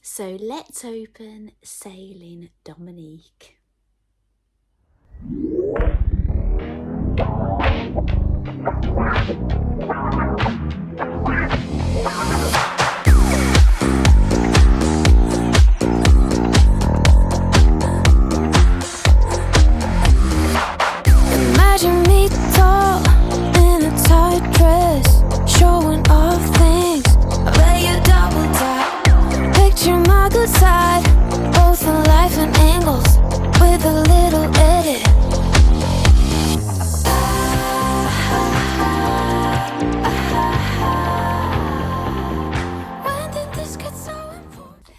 So let's open Sailing Dominique. Imagine me tall in a tight dress, showing off things. I bet you double tap. Picture my good side, both in life and angles, with a little edit. When did this get so important?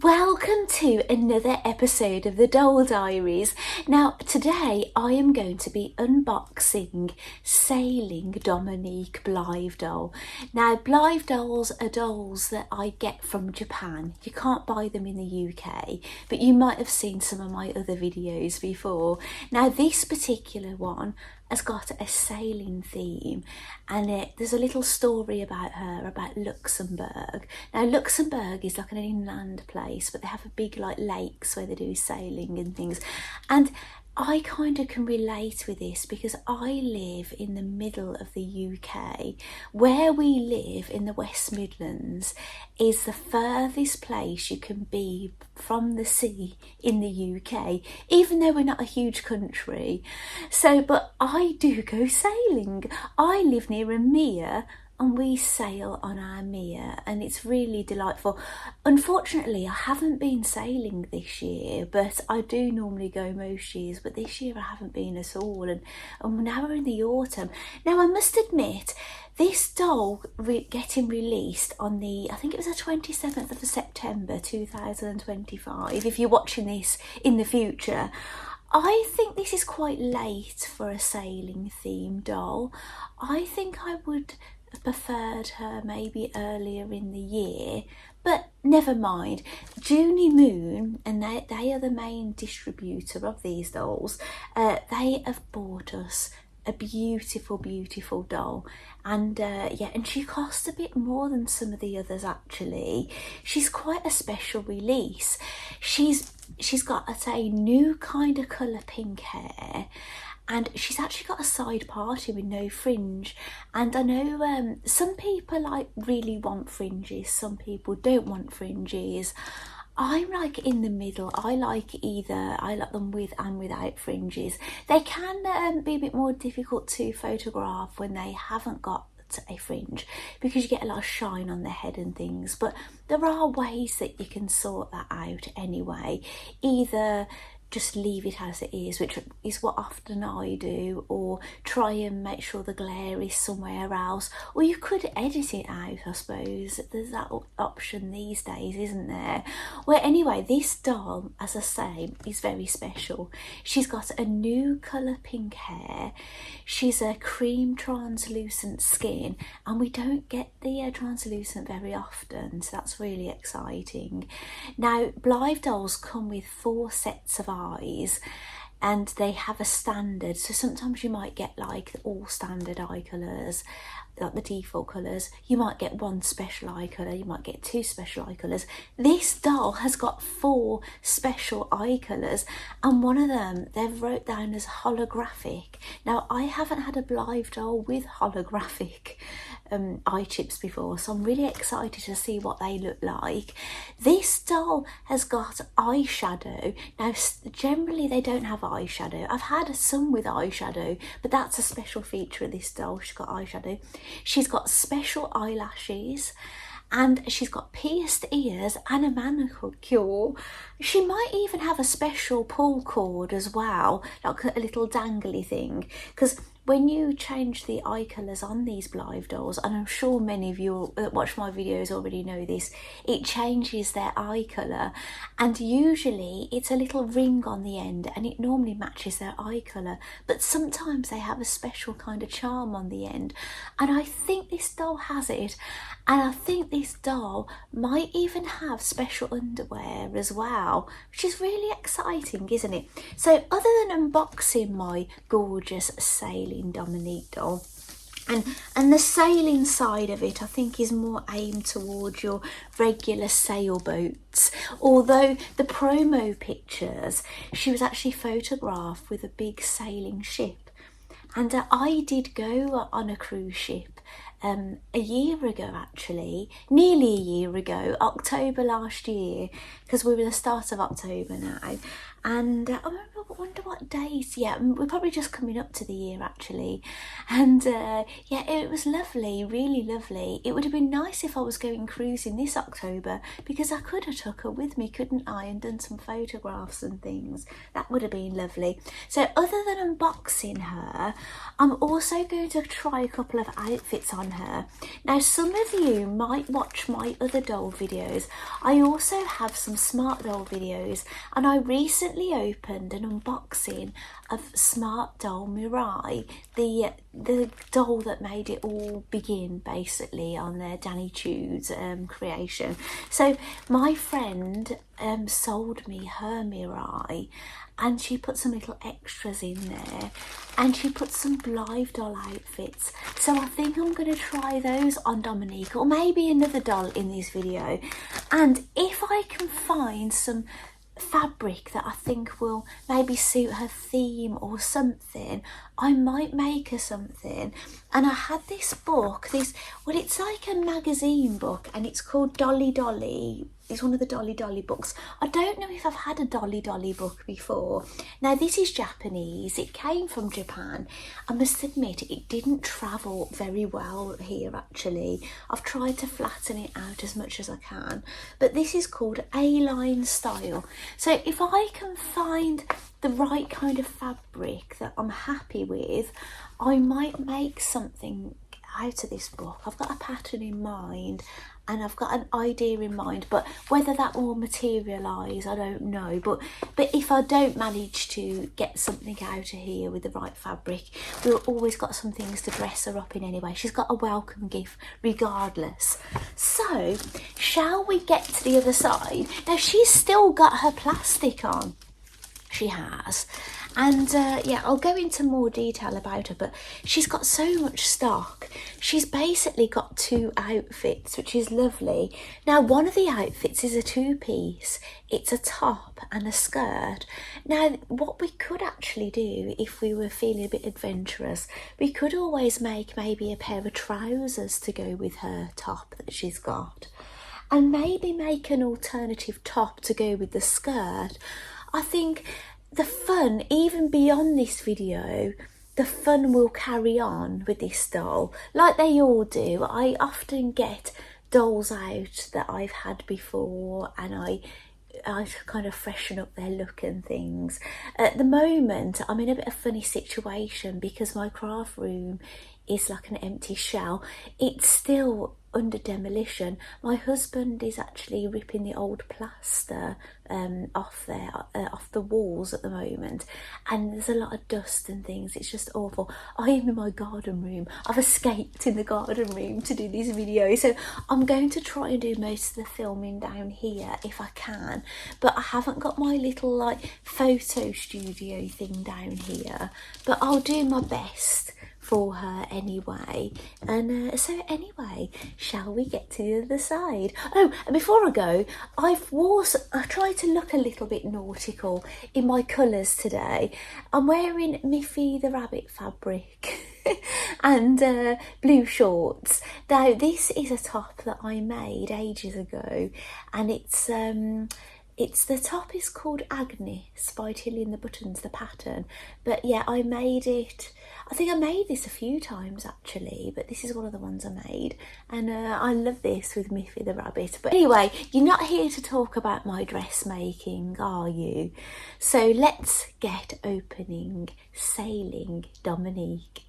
Welcome to another episode of the Doll Diaries. Now today I am going to be unboxing Sailing Dominique Blythe doll. Now Blythe dolls are dolls that I get from Japan. You can't buy them in the UK, but you might have seen some of my other videos before. Now this particular one has got a sailing theme, and there's a little story about her, about Luxembourg. Now Luxembourg is like an inland place, but they have a big like lakes where they do sailing and things, and I kind of can relate with this because I live in the middle of the UK. Where we live in the West Midlands is the furthest place you can be from the sea in the UK, even though we're not a huge country. So, but I do go sailing. I live near a mere and we sail on our mere, and it's really delightful. Unfortunately, I haven't been sailing this year, but I do normally go most years, but this year I haven't been at all, and now we're in the autumn. Now I must admit, this doll getting released on the, I think it was the 27th of September 2025, if you're watching this in the future, I think this is quite late for a sailing themed doll. I think I would have preferred her maybe earlier in the year, but never mind. Junie Moon, and they are the main distributor of these dolls, they have bought us a beautiful doll, and and she costs a bit more than some of the others actually. She's quite a special release. She's got a new kind of colour pink hair, and she's actually got a side party with no fringe. And I know some people like really want fringes, some people don't want fringes. I'm like in the middle. I like them with and without fringes. They can be a bit more difficult to photograph when they haven't got a fringe, because you get a lot of shine on the head and things, but there are ways that you can sort that out anyway. Either just leave it as it is, which is what often I do, or try and make sure the glare is somewhere else, or you could edit it out. I suppose there's that option these days, isn't there? Well, anyway, this doll, as I say, is very special. She's got a new colour pink hair, she's a cream translucent skin, and we don't get the translucent very often, so that's really exciting. Now Blythe dolls come with 4 sets of eyes, and they have a standard, so sometimes you might get like all standard eye colours, like the default colours. You might get 1 special eye colour, you might get 2 special eye colours. This doll has got 4 special eye colours, and one of them they've wrote down as holographic. Now I haven't had a Blythe doll with holographic eye chips before, so I'm really excited to see what they look like. This doll has got eyeshadow. Now generally they don't have eyeshadow. I've had some with eyeshadow, but that's a special feature of this doll. She's got eyeshadow. She's got special eyelashes, and she's got pierced ears and a manicure. She might even have a special pull cord as well, like a little dangly thing, because when you change the eye colours on these Blythe dolls, and I'm sure many of you that watch my videos already know this, it changes their eye colour, and usually it's a little ring on the end and it normally matches their eye colour, but sometimes they have a special kind of charm on the end, and I think this doll has it. And I think this doll might even have special underwear as well, which is really exciting, isn't it? So other than unboxing my gorgeous Sailing Dominique doll, And the sailing side of it, I think, is more aimed towards your regular sailboats. Although the promo pictures, she was actually photographed with a big sailing ship. And I did go on a cruise ship a year ago, actually, nearly a year ago, October last year, because we're in the start of October now. And I wonder what days. Yeah, we're probably just coming up to the year, actually. And yeah, it was lovely, really lovely. It would have been nice if I was going cruising this October, because I could have took her with me, couldn't I, and done some photographs and things. That would have been lovely. So other than unboxing her, I'm also going to try a couple of outfits on her. Now, some of you might watch my other doll videos. I also have some smart doll videos, and I recently opened an unboxing of Smart Doll Mirai, the doll that made it all begin, basically, on Danny Chu's creation. So my friend sold me her Mirai, and she put some little extras in there, and she put some Blythe doll outfits. So I think I'm going to try those on Dominique, or maybe another doll in this video. And if I can find some fabric that I think will maybe suit her theme or something, I might make her something. And I had this book, well, it's like a magazine book, and it's called Dolly Dolly. It's one of the Dolly Dolly books. I don't know if I've had a Dolly Dolly book before. Now, this is Japanese. It came from Japan. I must admit, it didn't travel very well here, actually. I've tried to flatten it out as much as I can. But this is called A-line style. So if I can find the right kind of fabric that I'm happy with, I might make something out of this book. I've got a pattern in mind, and I've got an idea in mind, but whether that will materialise, I don't know. But if I don't manage to get something out of here with the right fabric, we've always got some things to dress her up in anyway. She's got a welcome gift regardless. So, shall we get to the other side? Now, she's still got her plastic on. She has. And yeah, I'll go into more detail about her, but she's got so much stock. She's basically got two outfits, which is lovely. Now, one of the outfits is a two-piece. It's a top and a skirt. Now, what we could actually do, if we were feeling a bit adventurous, we could always make maybe a pair of trousers to go with her top that she's got, and maybe make an alternative top to go with the skirt. I think the fun, even beyond this video, the fun will carry on with this doll, like they all do. I often get dolls out that I've had before, and I kind of freshen up their look and things. At the moment, I'm in a bit of a funny situation because my craft room is like an empty shell. It's still under demolition. My husband is actually ripping the old plaster off the walls at the moment, and there's a lot of dust and things. It's just awful. I am in my garden room. I've escaped in the garden room to do this video, so I'm going to try and do most of the filming down here if I can, but I haven't got my little like photo studio thing down here, but I'll do my best for her anyway. And so anyway, shall we get to the other side? Oh, and before I go, I tried to look a little bit nautical in my colours today. I'm wearing Miffy the rabbit fabric and blue shorts. Now, this is a top that I made ages ago, and it's the top is called Agnes by Tilly and the Buttons, the pattern. But yeah, I made it. I think I made this a few times actually, but this is one of the ones I made. And I love this with Miffy the rabbit. But anyway, you're not here to talk about my dressmaking, are you? So let's get opening Sailing Dominique.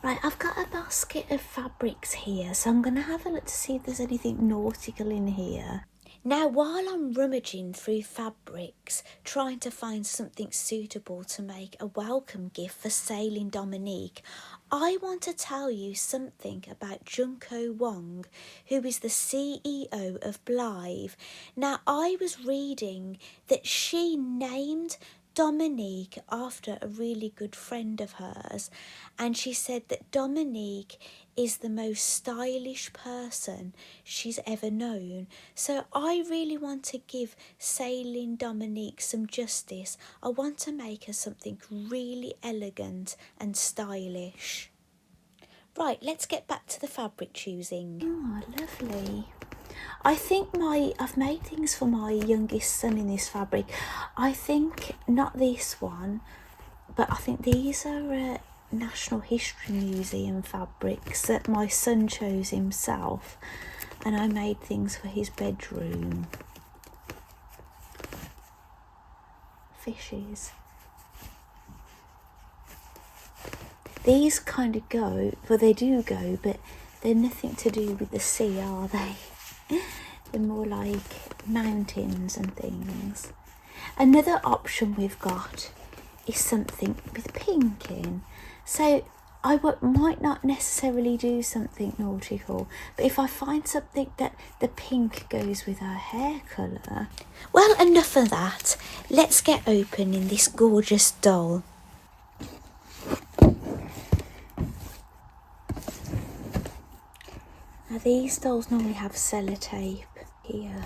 Right, I've got a basket of fabrics here, so I'm going to have a look to see if there's anything nautical in here. Now, while I'm rummaging through fabrics, trying to find something suitable to make a welcome gift for Sailing Dominique, I want to tell you something about Junko Wong, who is the CEO of Blythe. Now, I was reading that she named Dominique after a really good friend of hers, and she said that Dominique is the most stylish person she's ever known. So I really want to give Sailing Dominique some justice. I want to make her something really elegant and stylish. Right, let's get back to the fabric choosing. Oh, lovely. I think I've made things for my youngest son in this fabric. I think not this one, but I think these are National History Museum fabrics that my son chose himself, and I made things for his bedroom. Fishes. These kind of go, well they do go, but they're nothing to do with the sea, are they? They're more like mountains and things. Another option we've got is something with pink in. So I might not necessarily do something nautical, but if I find something that the pink goes with her hair colour. Well, enough of that. Let's get opening this gorgeous doll. Now these dolls normally have sellotape here.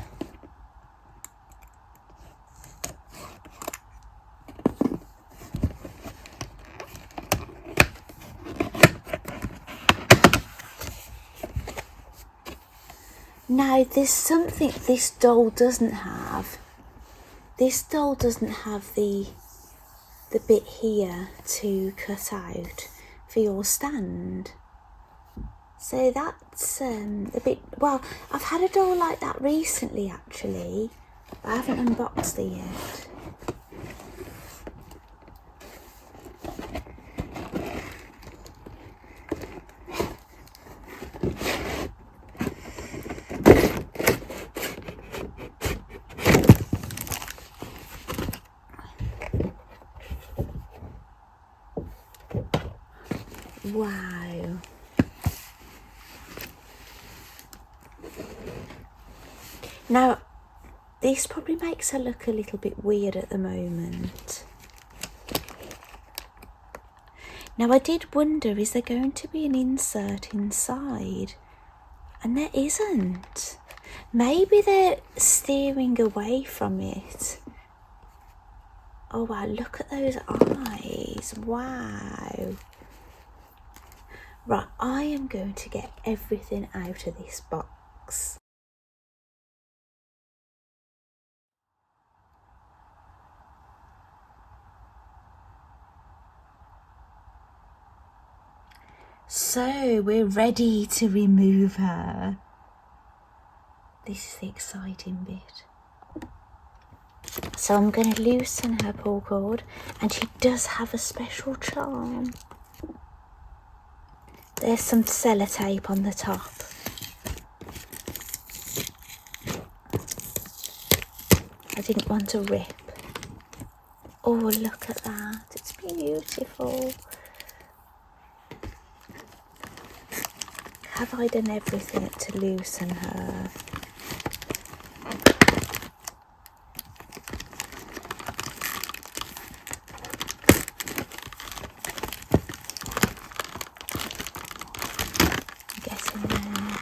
Now there's something this doll doesn't have. This doll doesn't have the bit here to cut out for your stand. So that's a bit, well, I've had a doll like that recently actually, but I haven't unboxed it yet. Wow. Now, this probably makes her look a little bit weird at the moment. Now, I did wonder, is there going to be an insert inside? And there isn't. Maybe they're steering away from it. Oh wow, look at those eyes. Wow. Right, I am going to get everything out of this box. So we're ready to remove her. This is the exciting bit. So I'm going to loosen her pull cord, and she does have a special charm. There's some sellotape on the top. I didn't want to rip. Oh, look at that. It's beautiful. Have I done everything to loosen her? Get in there.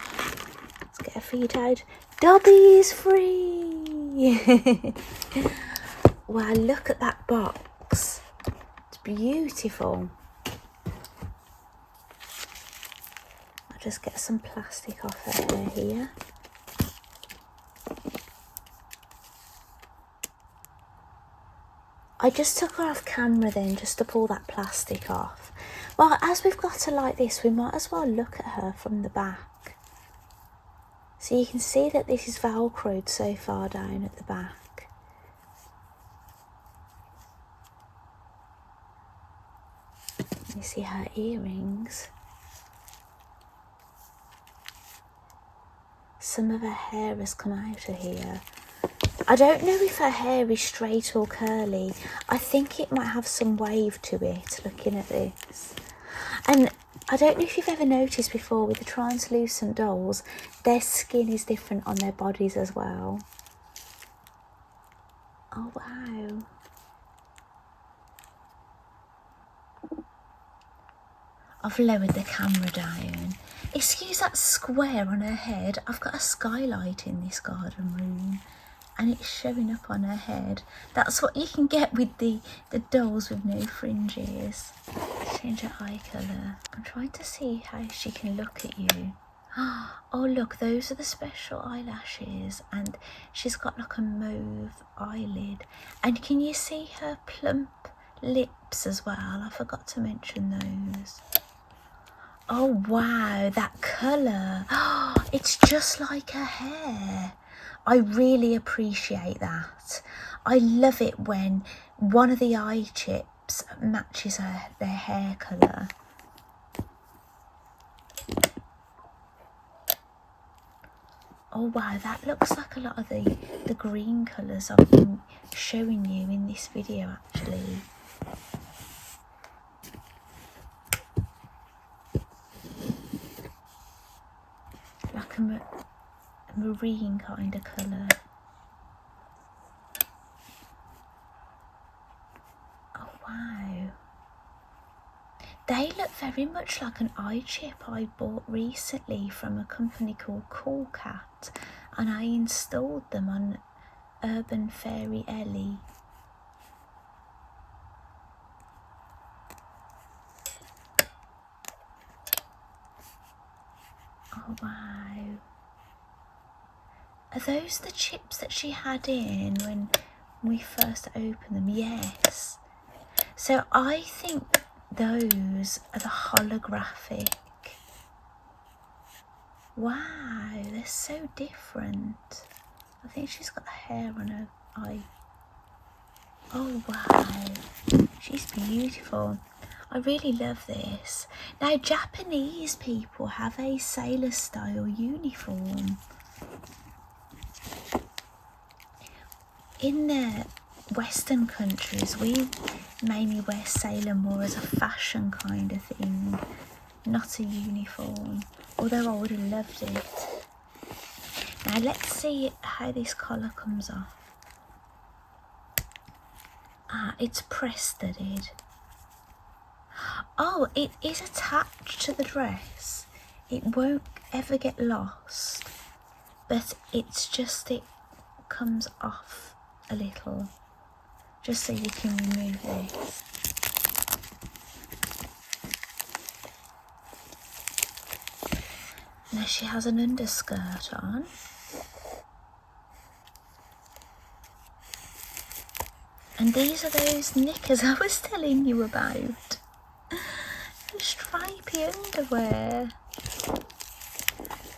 Let's get her feet out. Dobby's free! Wow, look at that box. It's beautiful. I'll just get some plastic off her hair here. I just took her off camera then just to pull that plastic off. Well, as we've got her like this, we might as well look at her from the back. So you can see that this is velcroed so far down at the back. You see her earrings. Some of her hair has come out of here. I don't know if her hair is straight or curly. I think it might have some wave to it, looking at this. And I don't know if you've ever noticed before with the translucent dolls, their skin is different on their bodies as well. Oh, wow. I've lowered the camera down. Excuse that square on her head. I've got a skylight in this garden room and it's showing up on her head. That's what you can get with the dolls with no fringes. Change her eye colour. I'm trying to see how she can look at you. Oh look, those are the special eyelashes, and she's got like a mauve eyelid. And can you see her plump lips as well? I forgot to mention those. Oh wow, that colour. It's just like her hair. I really appreciate that. I love it when one of the eye chips matches their hair colour. Oh wow, that looks like a lot of the green colours I've been showing you in this video actually. Like a marine kind of colour. Oh wow. They look very much like an eye chip I bought recently from a company called Cool Cat, and I installed them on Urban Fairy Ellie. Oh wow. Are those the chips that she had in when we first opened them? Yes. So I think those are the holographic. Wow, they're so different. I think she's got hair on her eye. Oh wow, she's beautiful. I really love this. Now Japanese people have a sailor style uniform. In the Western countries, we mainly wear sailor more as a fashion kind of thing, not a uniform, although I would have loved it. Now let's see how this collar comes off. It's press studded. Oh, it is attached to the dress. It won't ever get lost, but it's just, it comes off a little, just so you can remove this. Now she has an underskirt on. And these are those knickers I was telling you about. The stripy underwear.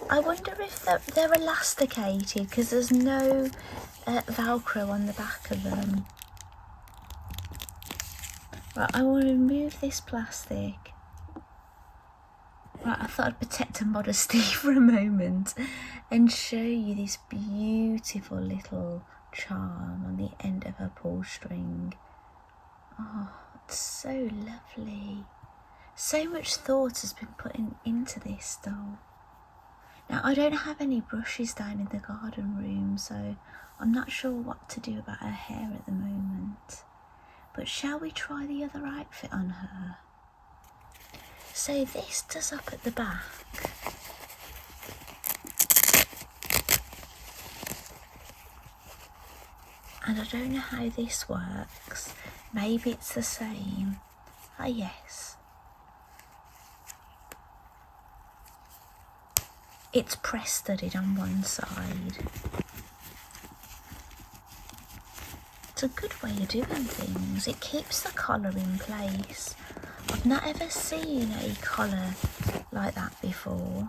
I wonder if they're elasticated, because there's no Velcro on the back of them. Right, I want to remove this plastic. Right, I thought I'd protect her modesty for a moment and show you this beautiful little charm on the end of her pull string. Oh, it's so lovely. So much thought has been put into this doll. Now, I don't have any brushes down in the garden room, so I'm not sure what to do about her hair at the moment. But shall we try the other outfit on her? So this does up at the back. And I don't know how this works. Maybe it's the same. Ah, yes. It's press studded on one side. It's a good way of doing things. It keeps the collar in place. I've not ever seen a collar like that before.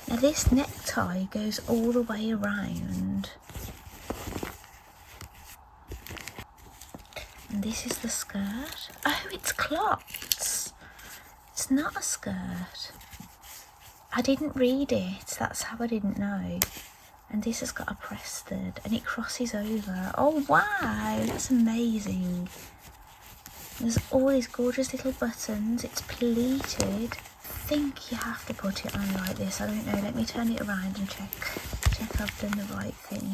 Now this necktie goes all the way around. And this is the skirt. Oh, it's clots. It's not a skirt. I didn't read it. That's how I didn't know. And this has got a press stud and it crosses over. Oh wow, that's amazing. There's all these gorgeous little buttons. It's pleated. I think you have to put it on like this. I don't know. Let me turn it around and check I've done the right thing.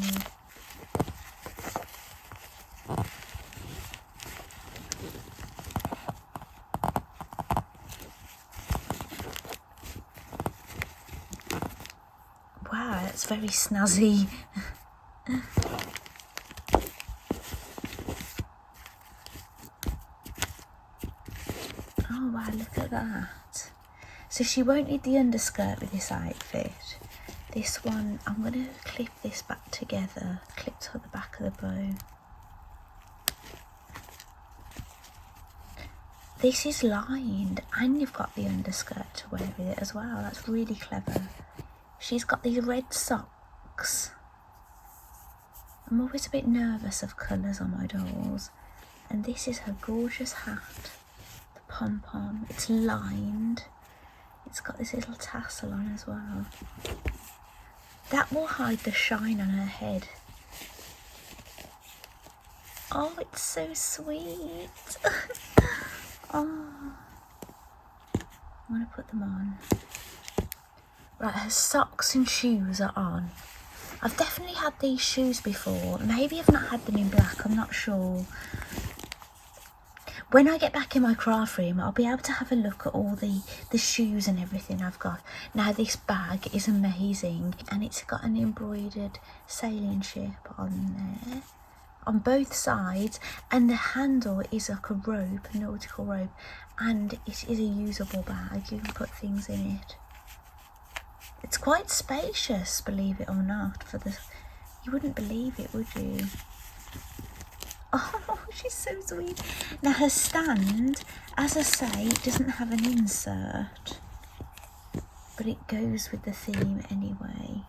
Wow, that's very snazzy. Oh wow, look at that. So she won't need the underskirt with this outfit. This one, I'm going to clip this back together, clip to the back of the bow. This is lined and you've got the underskirt to wear with it as well. That's really clever. She's got these red socks. I'm always a bit nervous of colours on my dolls. And this is her gorgeous hat, the pom-pom. It's lined. It's got this little tassel on as well. That will hide the shine on her head. Oh, it's so sweet. Oh, I'm going to put them on. Right, her socks and shoes are on. I've definitely had these shoes before. Maybe I've not had them in black, I'm not sure. When I get back in my craft room, I'll be able to have a look at all the shoes and everything I've got. Now this bag is amazing and it's got an embroidered sailing ship on there, on both sides, and the handle is like a rope, a nautical rope, and it is a usable bag. You can put things in it. It's quite spacious, believe it or not. You wouldn't believe it, would you? Oh, she's so sweet. Now her stand, as I say, it doesn't have an insert, but it goes with the theme anyway.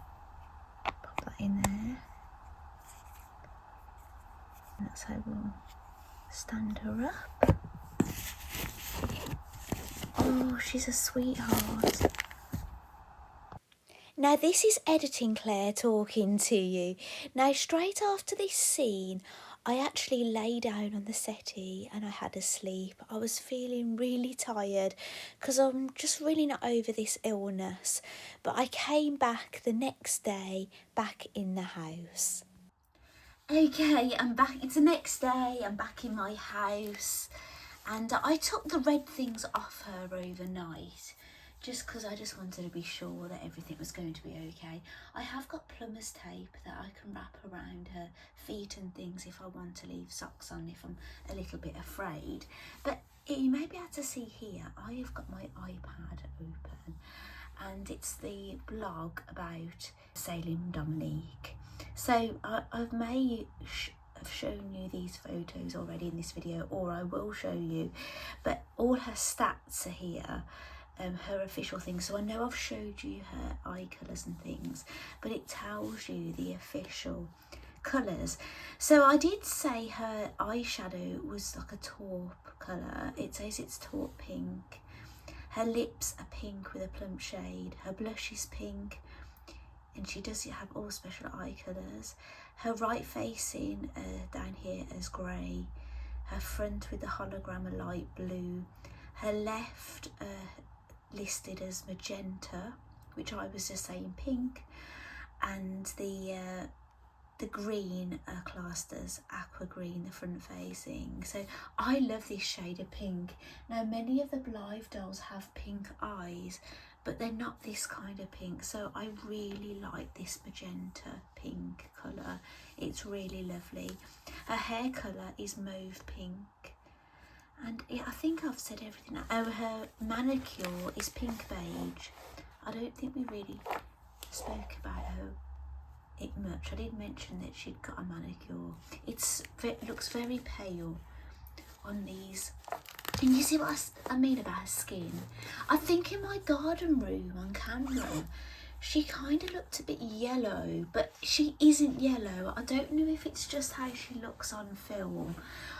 Pop that in there. And that's how we'll stand her up. Oh, she's a sweetheart. Now this is Editing Claire talking to you. Now straight after this scene, I actually lay down on the settee and I had a sleep. I was feeling really tired because I'm just really not over this illness. But I came back the next day, back in the house. Okay, I'm back. It's the next day. I'm back in my house. And I took the red things off her overnight, just because I just wanted to be sure that everything was going to be okay. I have got plumber's tape that I can wrap around her feet and things if I want to leave socks on, if I'm a little bit afraid. But you may be able to see here, I have got my iPad open and it's the blog about sailing Dominique. So I may have shown you these photos already in this video, or I will show you, but all her stats are here. Her official things. So I know I've showed you her eye colours and things, but it tells you the official colours. So I did say her eyeshadow was like a taupe colour. It says it's taupe pink. Her lips are pink with a plum shade. Her blush is pink, and she does have all special eye colours. Her right facing down here is grey. Her front with the hologram a light blue. Her left listed as magenta, which I was just saying pink, and the green are classed as aqua green, the front facing. So I love this shade of pink. Now many of the Blythe dolls have pink eyes, but they're not this kind of pink, so I really like this magenta pink colour. It's really lovely. Her hair colour is mauve pink. And yeah, I think I've said everything. Oh, her manicure is pink beige. I don't think we really spoke about it much. I did mention that she'd got a manicure. It looks very pale on these. And you see what I mean about her skin? I think in my garden room on camera, she kind of looked a bit yellow, but she isn't yellow. I don't know if it's just how she looks on film.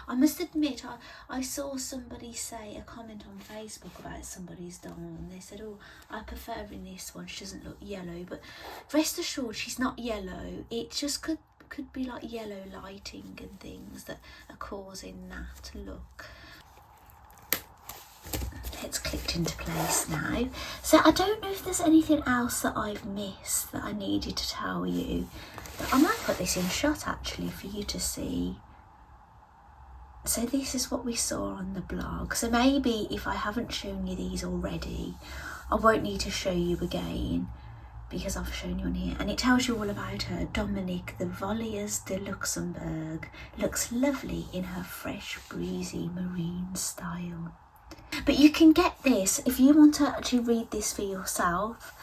I must admit, I saw somebody say a comment on Facebook about somebody's doll, and they said, oh, I prefer in this one, she doesn't look yellow. But rest assured, she's not yellow. It just could be like yellow lighting and things that are causing that look. It's clicked into place now. So I don't know if there's anything else that I've missed that I needed to tell you. But I might put this in shot actually for you to see. So this is what we saw on the blog. So maybe if I haven't shown you these already, I won't need to show you again because I've shown you on here. And it tells you all about her. Dominique, the Voleurs de Luxembourg, looks lovely in her fresh, breezy marine style. But you can get this, if you want to actually read this for yourself,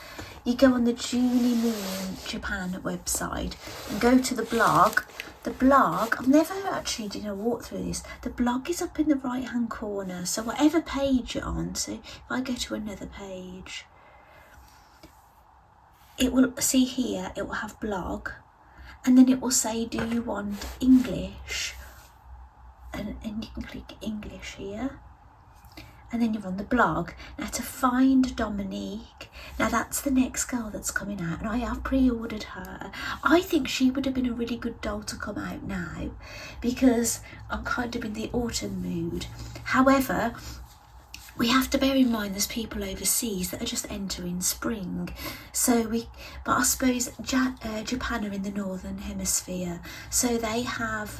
you go on the Junie Moon Japan website and go to the blog. The blog, I've never actually did a walk through this. The blog is up in the right hand corner. So whatever page you're on, so if I go to another page, it will see here, it will have blog, and then it will say, do you want English? And you can click English here. And then you're on the blog. Now to find Dominique, now that's the next girl that's coming out, and I have pre-ordered her. I think she would have been a really good doll to come out now because I'm kind of in the autumn mood. However, we have to bear in mind there's people overseas that are just entering spring. But I suppose Japan are in the northern hemisphere, so they have,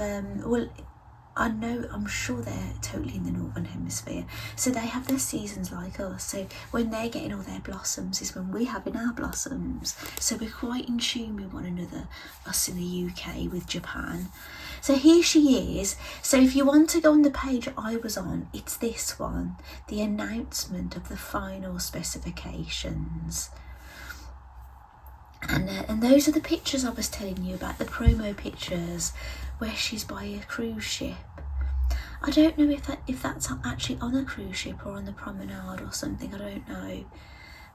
I'm sure they're totally in the northern hemisphere, so they have their seasons like us. So when they're getting all their blossoms is when we're having our blossoms. So we're quite in tune with one another, us in the UK with Japan. So here she is. So if you want to go on the page I was on, it's this one, the announcement of the final specifications. And those are the pictures I was telling you about, the promo pictures where she's by a cruise ship. I don't know if that's actually on a cruise ship or on the promenade or something, I don't know.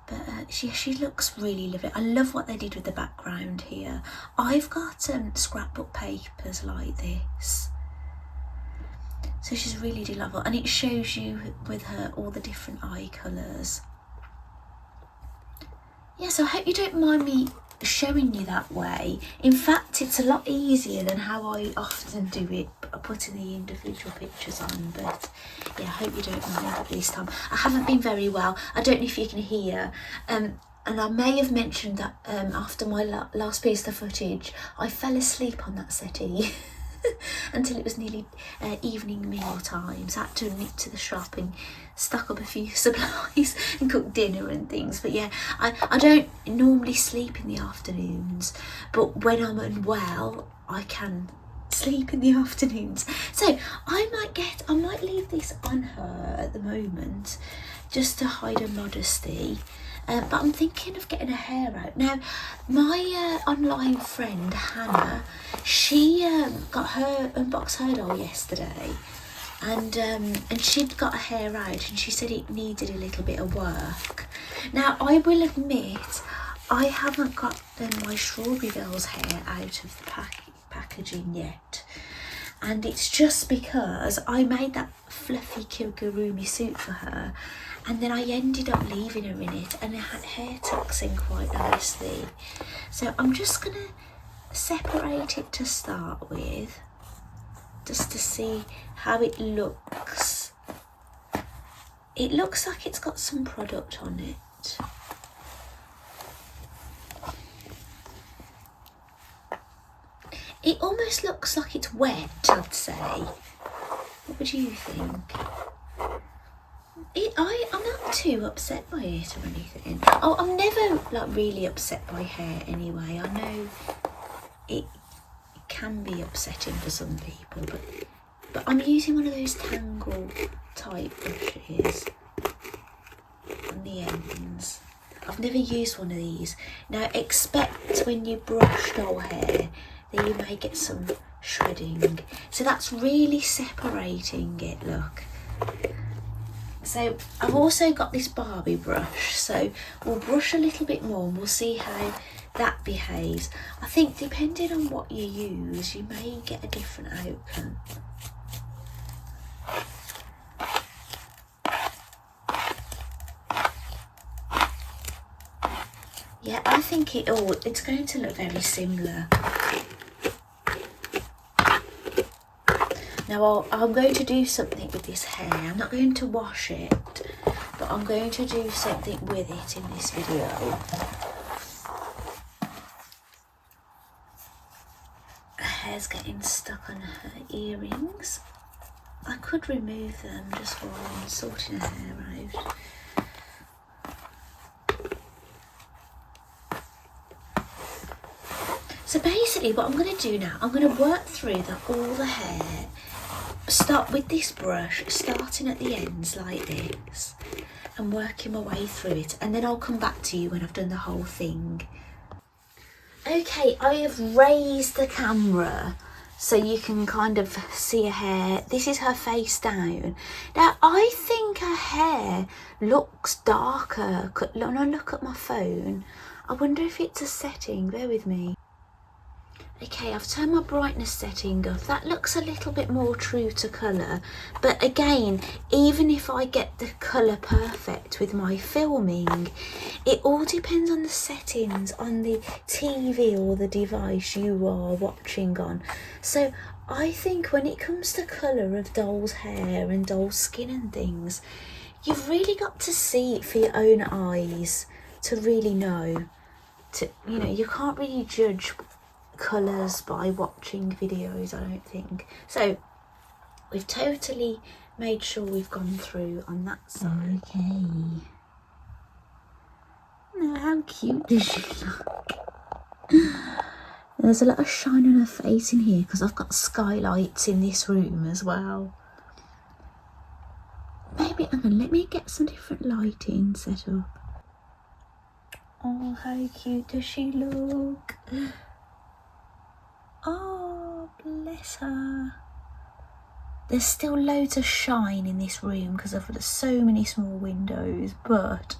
But she looks really lovely. I love what they did with the background here. I've got scrapbook papers like this. So she's really delightful, and it shows you with her all the different eye colours. Yeah, so I hope you don't mind me showing you that way. In fact, it's a lot easier than how I often do it, putting the individual pictures on. But yeah, I hope you don't mind it this time. I haven't been very well. I don't know if you can hear. And I may have mentioned that after my last piece of footage, I fell asleep on that settee until it was nearly evening meal time. So I had to nip to the shop and stock up a few supplies and cook dinner and things. But yeah, I don't normally sleep in the afternoons, but when I'm unwell, I can sleep in the afternoons. So I might leave this on her at the moment just to hide her modesty. But I'm thinking of getting her hair out. Now, my online friend, Hannah, she unboxed her doll yesterday, and she'd got her hair out, and she said it needed a little bit of work. Now, I will admit, I haven't got my Strawberry Girl's hair out of the packaging yet. And it's just because I made that fluffy kigurumi suit for her, and then I ended up leaving her in it, and her hair tucks in quite nicely. So I'm just going to separate it to start with, just to see how it looks. It looks like it's got some product on it. It almost looks like it's wet, I'd say. What would you think? I'm not too upset by it or anything. Oh, I'm never really upset by hair anyway. I know it can be upsetting for some people, but I'm using one of those tangle type brushes on the ends. I've never used one of these. Now expect when you brush doll hair that you may get some shredding. So that's really separating it, look. So I've also got this Barbie brush, so we'll brush a little bit more and we'll see how that behaves. I think depending on what you use, you may get a different outcome. Yeah, I think it's going to look very similar. Now I'm going to do something with this hair. I'm not going to wash it, but I'm going to do something with it in this video. Her hair's getting stuck on her earrings. I could remove them just while I'm sorting her hair out. So basically what I'm going to do now, I'm going to work through all the hair. Start with this brush, starting at the ends like this and working my way through it, and then I'll come back to you when I've done the whole thing. Okay, I have raised the camera so you can kind of see her hair. This is her face down. Now I think her hair looks darker when I look at my phone. I wonder if it's a setting, bear with me. Okay, I've turned my brightness setting up. That looks a little bit more true to colour. But again, even if I get the colour perfect with my filming, it all depends on the settings on the TV or the device you are watching on. So I think when it comes to colour of doll's hair and doll's skin and things, you've really got to see it for your own eyes to really know. You can't really judge colours by watching videos, I don't think. So we've totally made sure we've gone through on that side. Okay. Now how cute does she look? There's a lot of shine on her face in here because I've got skylights in this room as well. Maybe, let me get some different lighting set up. Oh, how cute does she look? Oh, bless her. There's still loads of shine in this room because I've got so many small windows, but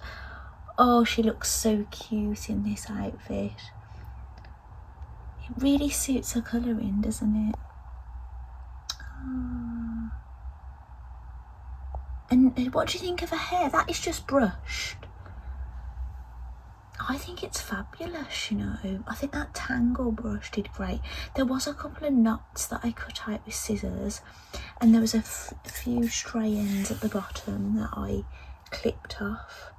oh, she looks so cute in this outfit. It really suits her colouring, doesn't it? Oh. And what do you think of her hair? That is just brushed. I think it's fabulous, you know. I think that tangle brush did great. There was a couple of knots that I cut out with scissors, and there was a few stray ends at the bottom that I clipped off.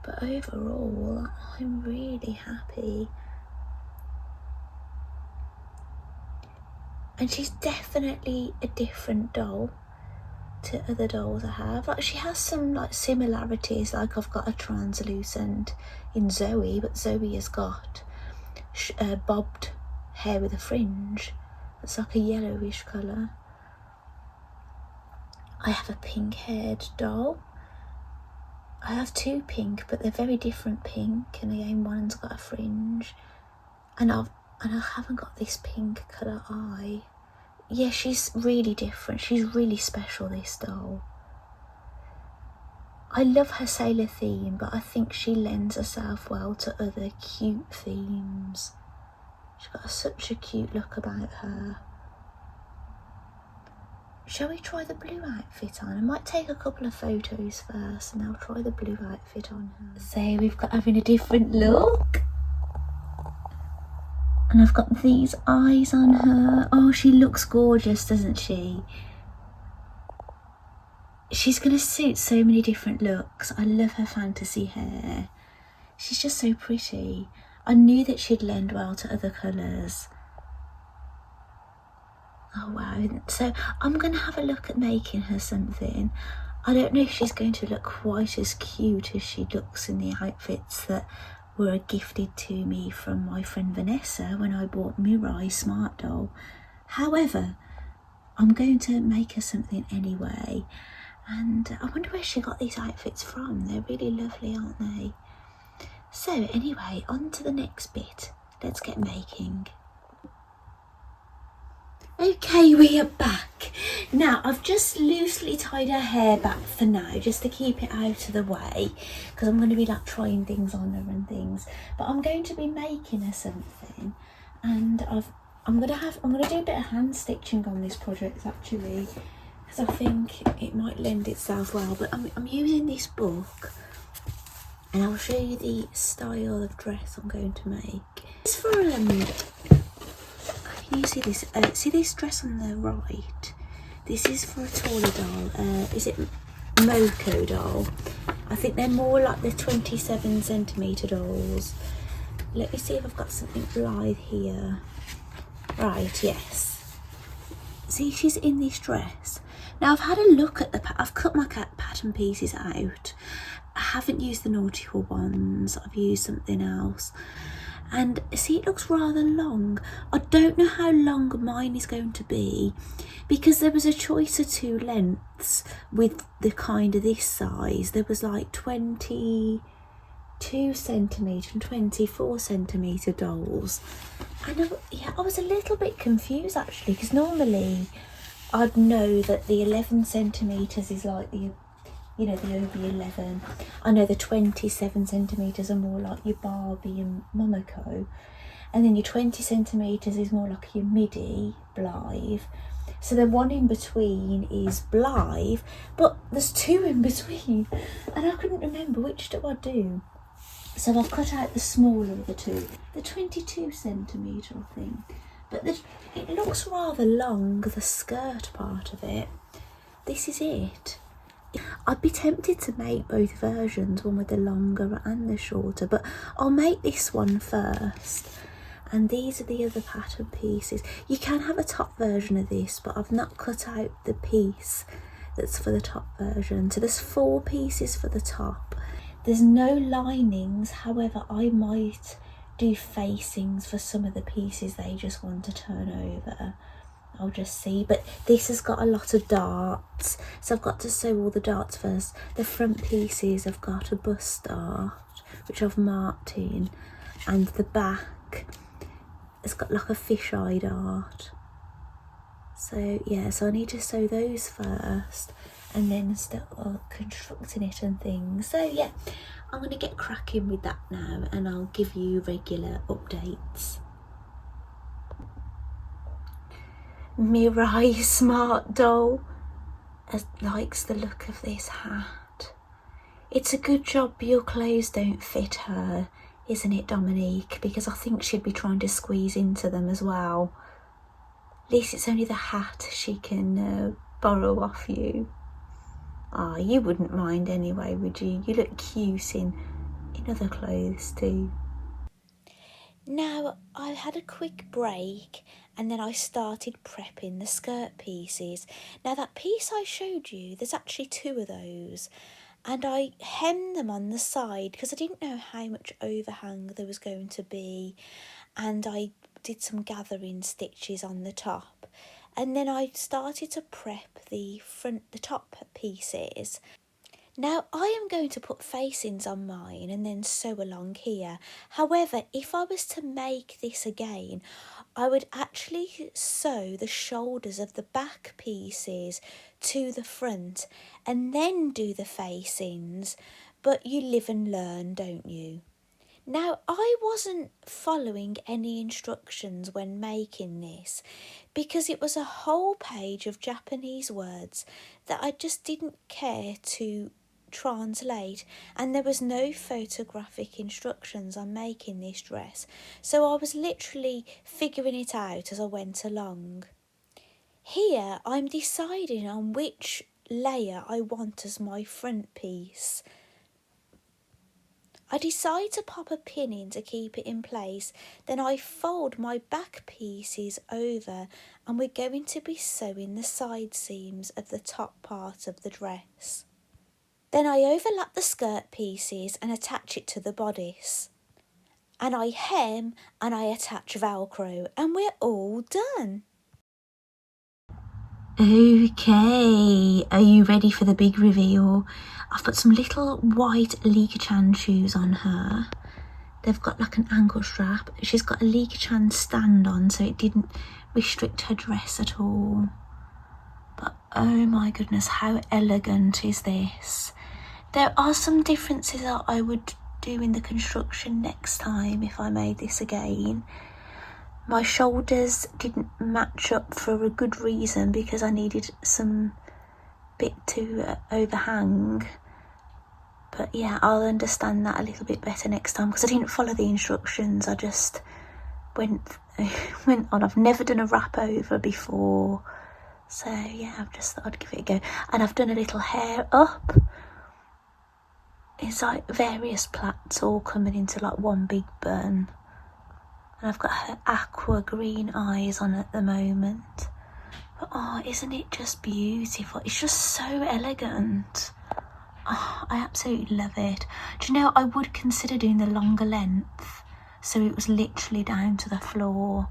But overall, I'm really happy. And she's definitely a different doll to other dolls I have. Like, she has some like similarities, like I've got a translucent in Zoe, but Zoe has got bobbed hair with a fringe. It's like a yellowish colour. I have a pink haired doll. I have two pink, but they're very different pink, and again one's got a fringe. And I haven't got this pink colour eye. Yeah, she's really different. She's really special, this doll. I love her sailor theme, but I think she lends herself well to other cute themes. She's got such a cute look about her. Shall we try the blue outfit on? I might take a couple of photos first and I'll try the blue outfit on her. So we've got having a different look. And I've got these eyes on her. Oh, she looks gorgeous, doesn't she? She's going to suit so many different looks. I love her fantasy hair. She's just so pretty. I knew that she'd lend well to other colours. Oh wow. So I'm going to have a look at making her something. I don't know if she's going to look quite as cute as she looks in the outfits that were gifted to me from my friend Vanessa when I bought Mirai Smart Doll. However, I'm going to make her something anyway, and I wonder where she got these outfits from. They're really lovely, aren't they? So anyway, on to the next bit. Let's get making. Okay, we are back. Now, I've just loosely tied her hair back for now, just to keep it out of the way, because I'm going to be like trying things on her and things. But I'm going to be making her something, and I'm going to do a bit of hand stitching on this project actually, because I think it might lend itself well. But I'm using this book, and I'll show you the style of dress I'm going to make. It's for can you see this? See this dress on the right? This is for a taller doll. Is it Moko doll? I think they're more like the 27cm dolls. Let me see if I've got something live here. Right, yes. See, she's in this dress. Now I've had a look at I've cut my pattern pieces out. I haven't used the nautical ones. I've used something else. And see, it looks rather long. I don't know how long mine is going to be, because there was a choice of two lengths with the kind of this size. There was like 22cm and 24cm dolls. And I was a little bit confused actually, because normally I'd know that the 11cm is like the the OB11. I know the 27cm are more like your Barbie and Momoko, and then your 20cm is more like your midi Blythe. So the one in between is Blythe, but there's two in between, and I couldn't remember which do I do. So I've cut out the smaller of the two, the 22cm I think. But it looks rather long, the skirt part of it. This is it. I'd be tempted to make both versions, one with the longer and the shorter, but I'll make this one first. And these are the other pattern pieces. You can have a top version of this, but I've not cut out the piece that's for the top version. So there's 4 pieces for the top. There's no linings, however I might do facings for some of the pieces they just want to turn over. I'll just see, but this has got a lot of darts, so I've got to sew all the darts first. The front pieces have got a bust dart, which I've marked in, and the back has got like a fisheye dart. So yeah, so I need to sew those first, and then start constructing it and things. So yeah, I'm going to get cracking with that now, and I'll give you regular updates. Mirai Smart Doll likes the look of this hat. It's a good job your clothes don't fit her, isn't it, Dominique? Because I think she'd be trying to squeeze into them as well. At least it's only the hat she can borrow off you. Ah, you wouldn't mind anyway, would you? You look cute in other clothes too. Now, I had a quick break, and then I started prepping the skirt pieces. Now, that piece I showed you, there's actually 2 of those, and I hemmed them on the side because I didn't know how much overhang there was going to be, and I did some gathering stitches on the top, and then I started to prep the top pieces. Now I am going to put facings on mine and then sew along here. However, if I was to make this again, I would actually sew the shoulders of the back pieces to the front and then do the facings. But you live and learn, don't you? Now, I wasn't following any instructions when making this because it was a whole page of Japanese words that I just didn't care to translate, and there was no photographic instructions on making this dress, so I was literally figuring it out as I went along. Here I'm deciding on which layer I want as my front piece. I decide to pop a pin in to keep it in place, then I fold my back pieces over, and we're going to be sewing the side seams of the top part of the dress. Then I overlap the skirt pieces and attach it to the bodice. And I hem and I attach Velcro, and we're all done. Okay, are you ready for the big reveal? I've put some little white Liga-chan shoes on her. they've got like an ankle strap. She's got a Lee Chan stand on, so it didn't restrict her dress at all. But oh my goodness, how elegant is this? There are some differences that I would do in the construction next time if I made this again. My shoulders didn't match up for a good reason, because I needed some bit to overhang. But yeah, I'll understand that a little bit better next time, because I didn't follow the instructions. I just went on. I've never done a wrap over before, so yeah, I've just thought I'd give it a go. And I've done a little hair up. It's like various plaits all coming into like one big bun. And I've got her aqua green eyes on at the moment. But oh, isn't it just beautiful? It's just so elegant. Oh, I absolutely love it. Do you know, I would consider doing the longer length, so it was literally down to the floor.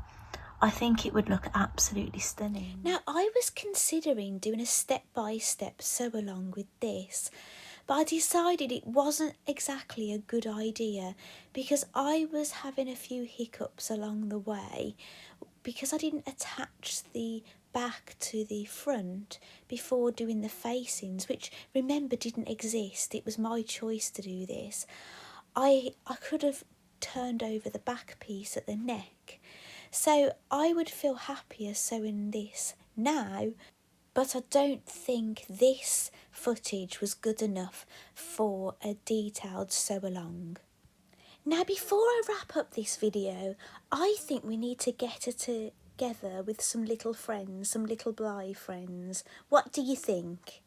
I think it would look absolutely stunning. Now, I was considering doing a step-by-step sew-along with this, but I decided it wasn't exactly a good idea, because I was having a few hiccups along the way, because I didn't attach the back to the front before doing the facings, which, remember, didn't exist. It was my choice to do this. I could have turned over the back piece at the neck, so I would feel happier sewing this now, but I don't think this footage was good enough for a detailed sew-along. Now, before I wrap up this video, I think we need to get it together with some little friends, some little Blythe friends. What do you think?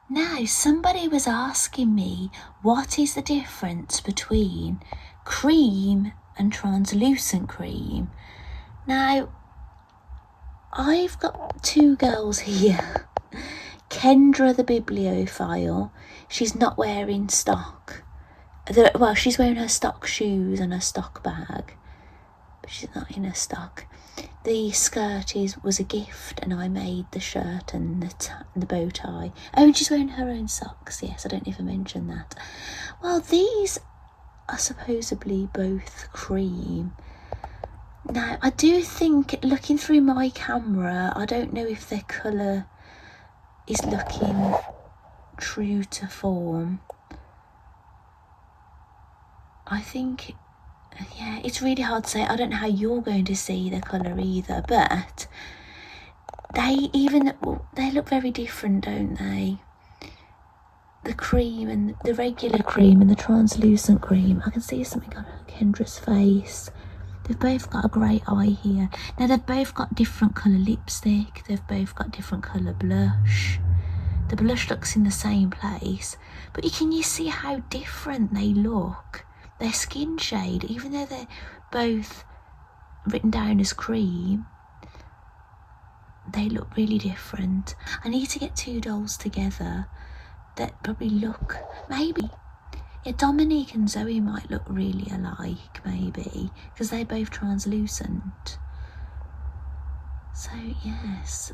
Now, somebody was asking me, what is the difference between cream and translucent cream? Now, I've got two girls here. Kendra, the bibliophile, she's not wearing stock. Well, she's wearing her stock shoes and her stock bag, but she's not in her stock. The skirt was a gift, and I made the shirt and the bow tie. Oh, and she's wearing her own socks. Yes, I don't even mention that. Well, these are supposedly both cream. Now, I do think, looking through my camera, I don't know if their colour is looking true to form. I think, yeah, it's really hard to say. I don't know how you're going to see the colour either, but they look very different, don't they? The cream and the regular cream and the translucent cream. I can see something on Kendra's face. They've both got a great eye here. Now, they've both got different colour lipstick. They've both got different colour blush. The blush looks in the same place, but can you see how different they look? Their skin shade, even though they're both written down as cream, they look really different. I need to get two dolls together that probably look, maybe, yeah, Dominique and Zoe might look really alike, maybe, because they're both translucent. So yes,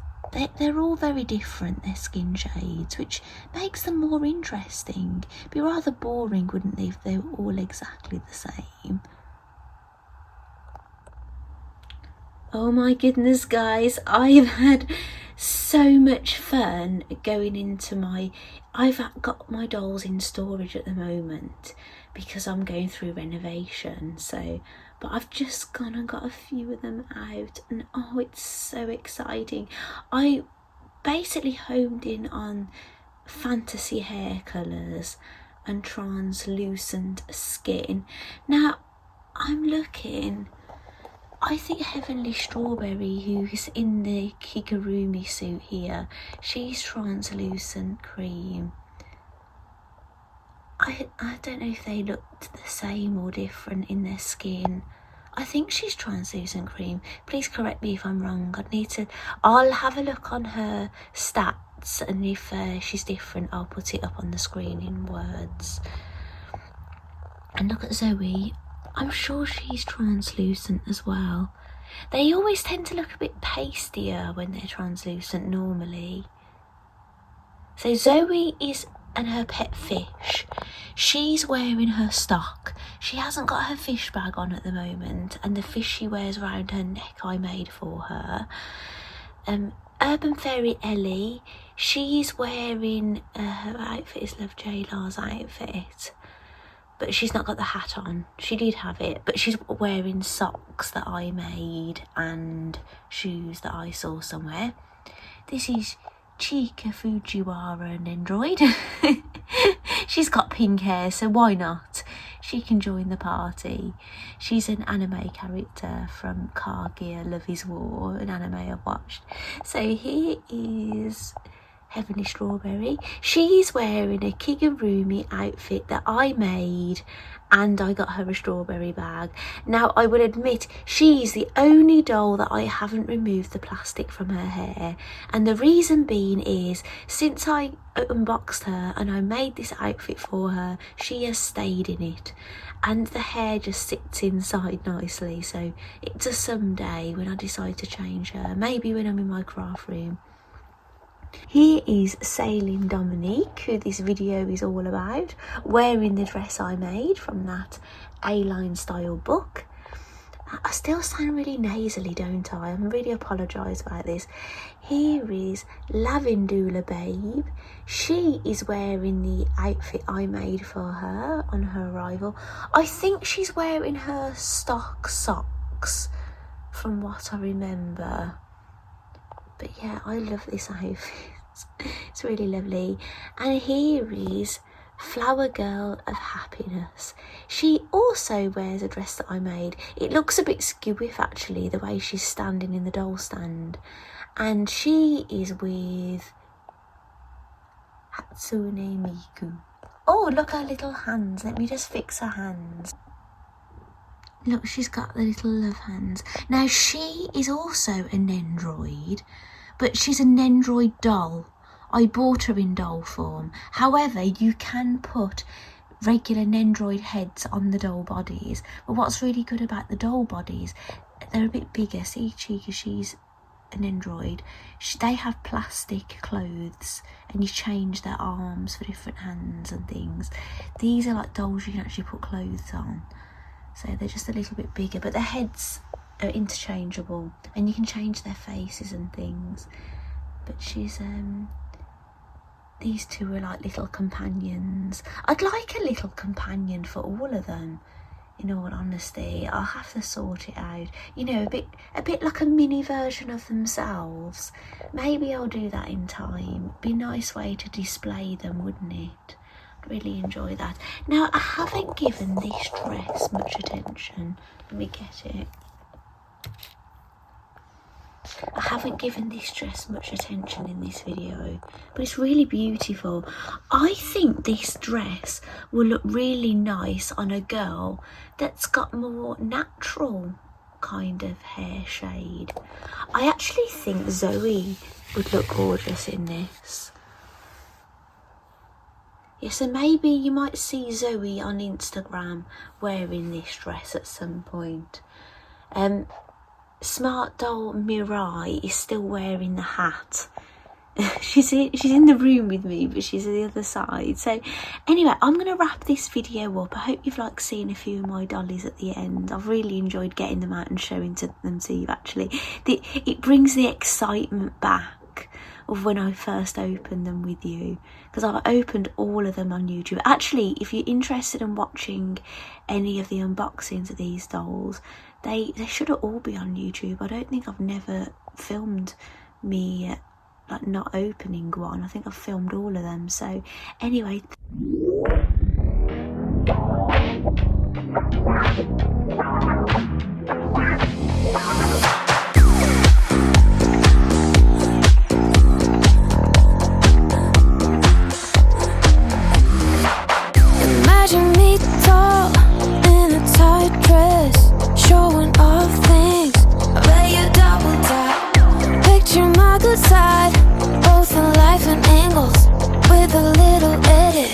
they're all very different, their skin shades, which makes them more interesting. It'd be rather boring, wouldn't they, if they were all exactly the same? Oh my goodness, guys, I've had so much fun going into I've got my dolls in storage at the moment because I'm going through renovation, but I've just gone and got a few of them out, and oh, it's so exciting. I basically homed in on fantasy hair colours and translucent skin. Now, I'm looking, I think Heavenly Strawberry, who's in the Kigurumi suit here, she's translucent cream. I don't know if they looked the same or different in their skin. I think she's translucent cream. Please correct me if I'm wrong. I'll have a look on her stats, and if she's different, I'll put it up on the screen in words. And look at Zoe. I'm sure she's translucent as well. They always tend to look a bit pastier when they're translucent normally. So Zoe and her pet fish, she's wearing her stock. She hasn't got her fish bag on at the moment, and the fish she wears around her neck I made for her. Urban Fairy Ellie, she's wearing her outfit is Love J Lars outfit, but she's not got the hat on. She did have it, but she's wearing socks that I made and shoes that I saw somewhere. This is Chika Fujiwara, an android. She's got pink hair, so why not? She can join the party. She's an anime character from Car Gear Love is War, an anime I've watched. So here is Heavenly Strawberry. She's wearing a Kigurumi outfit that I made, and I got her a strawberry bag. Now, I will admit, she's the only doll that I haven't removed the plastic from her hair. And the reason being is, since I unboxed her and I made this outfit for her, she has stayed in it. And the hair just sits inside nicely. So it's a someday when I decide to change her. Maybe when I'm in my craft room. Here is Sailing Dominique, who this video is all about, wearing the dress I made from that A-line style book. I still sound really nasally, don't I? I really apologise about this. Here is Lavendula Babe. She is wearing the outfit I made for her on her arrival. I think she's wearing her stock socks, from what I remember. But yeah, I love this outfit. It's really lovely. And here is Flower Girl of Happiness. She also wears a dress that I made. It looks a bit skewiff actually, the way she's standing in the doll stand. And she is with Hatsune Miku. Oh, look her little hands. Let me just fix her hands. Look, she's got the little love hands. Now, she is also an android, but she's an android doll. I bought her in doll form. However, you can put regular android heads on the doll bodies. But what's really good about the doll bodies, they're a bit bigger. See, Chica, she's an android. They have plastic clothes, and you change their arms for different hands and things. These are like dolls you can actually put clothes on. So they're just a little bit bigger, but their heads are interchangeable, and you can change their faces and things. But she's these two are like little companions. I'd like a little companion for all of them, in all honesty. I'll have to sort it out. You know, a bit like a mini version of themselves. Maybe I'll do that in time. Be a nice way to display them, wouldn't it? Really enjoy that. Now, I haven't given this dress much attention. Let me get it. I haven't given this dress much attention in this video, but it's really beautiful. I think this dress will look really nice on a girl that's got more natural kind of hair shade. I actually think Zoe would look gorgeous in this. Yeah, so maybe you might see Zoe on Instagram wearing this dress at some point. Smart Doll Mirai is still wearing the hat. she's in the room with me, but she's on the other side. So anyway, I'm going to wrap this video up. I hope you've liked seeing a few of my dollies at the end. I've really enjoyed getting them out and showing them to you actually. It brings the excitement back of when I first opened them with you, because I've opened all of them on YouTube. Actually, if you're interested in watching any of the unboxings of these dolls, they should all be on YouTube. I don't think I've never filmed me like not opening one. I think I've filmed all of them. So anyway, imagine me tall in a tight dress, showing off things. I bet you double tap. Picture my good side, both in life and angles, with a little edit.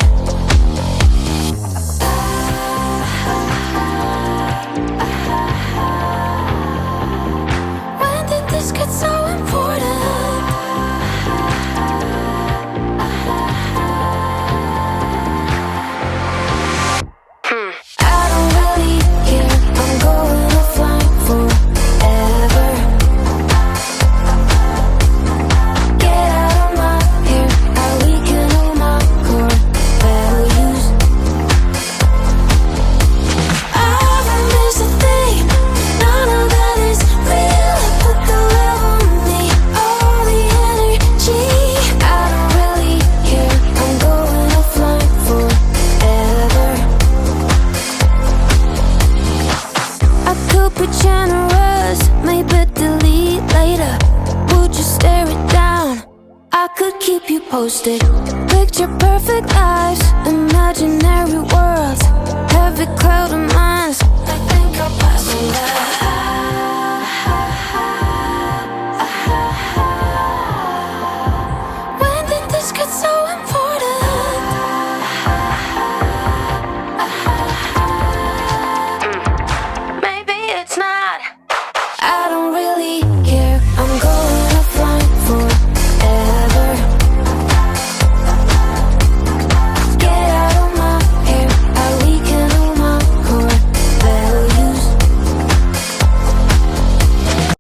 keep you posted. Picture perfect lives, imaginary worlds. Every cloud in